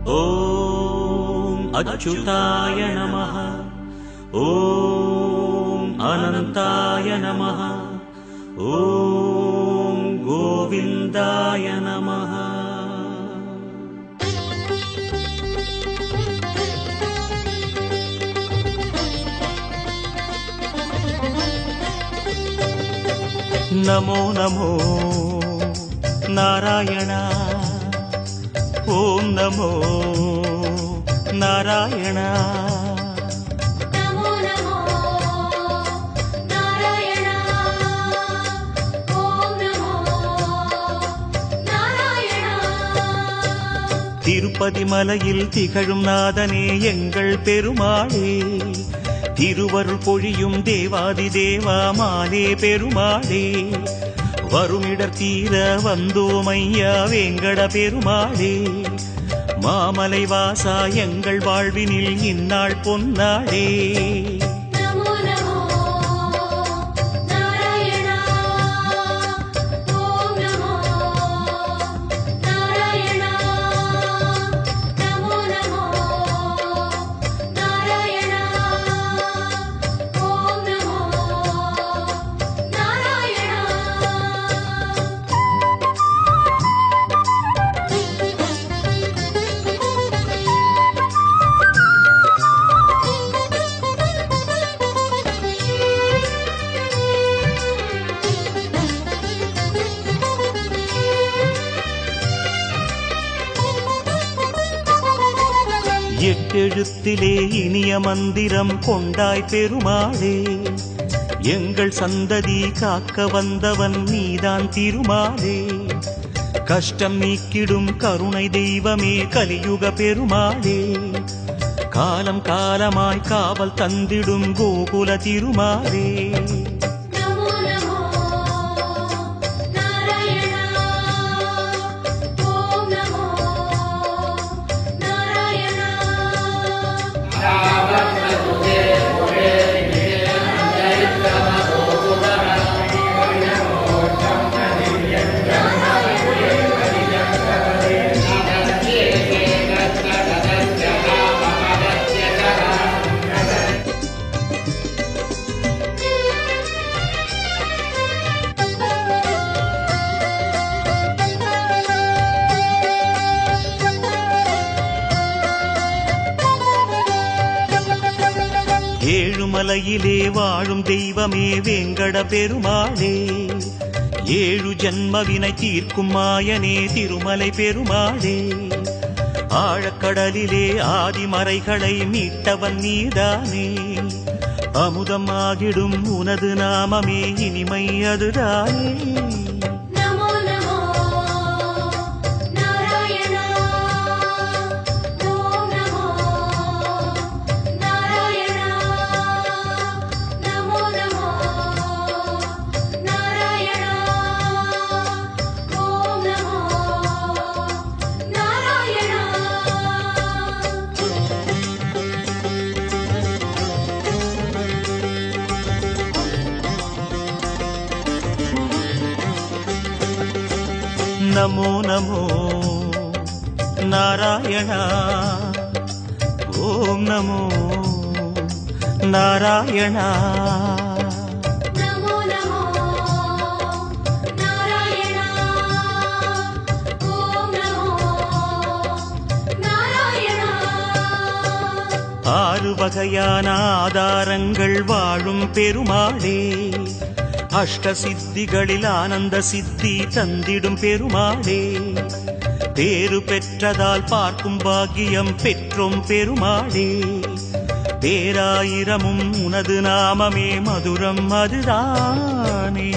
ஓம் அச்சுதாய நமः. ஓம் அனந்தாய நமः. ஓம் கோவிந்தாய நமः. நமோ நமோ நாராயண. ஓம் நமோ நாராயண. நமோ நமோ நாராயண. ஓம் நமோ நாராயண. திருப்பதி மலையில் திகழும் நாதனே எங்கள் பெருமாளே, திருவருள் பொழியும் தேவாதி தேவாமாலே பெருமாளே, வருமிடர் தீர வந்தோமையா வேங்கட பெருமாளே, மாமலை வாசா எங்கள் வாழ்வினில் இந்நாள் பொன்னாளே. நமோ நமோ நாராயண. ஓம் நமோ நாராயண. நமோ நமோ நாராயண. ஓம் நமோ நாராயண. எட்டெழுத்திலே இனிய மந்திரம் கொண்டாய் பெருமாளே, எங்கள் சந்ததி காக்க வந்தவன் நீதான் திருமாலே, கஷ்டம் நீக்கிடும் கருணை தெய்வமே கலியுக பெருமாளே, காலம் காலமாய் காவல் தந்திடும் கோகுல திருமாலே. நமோ நமோ நாராயண. ஓம் நமோ நாராயண. ஏழுமலையிலே வாழும் தெய்வமே வேங்கட பெருமாளே, ஏழு ஜன்மவினை தீர்க்கும் மாயனே திருமலை பெருமாளே, ஆழக்கடலிலே ஆதிமறைகளை மீட்டவன் நீதானே, அமுதமாகிடும் உனது நாமமே இனிமை அதுதானே. நமோ நமோ நாராயண. ஓம் நமோ நாராயண. நமோ நமோ நாராயண. ஓம் நமோ நாராயண. நமோ நமோ நாராயண. ஓம் நமோ நாராயண. நமோ நமோ நாராயண. ஓம் நமோ நாராயண. ஆறு வகையான ஆதாரங்கள் வாழும் பெருமாளே, அஷ்ட சித்திகளில் ஆனந்த சித்தி தந்திடும் பெருமாளே, பேறு பெற்றதால் பார்க்கும் பாக்கியம் பெற்றோம் பெருமாளே, பேராயிரமும் உனது நாமமே மதுரம் அதுதானே.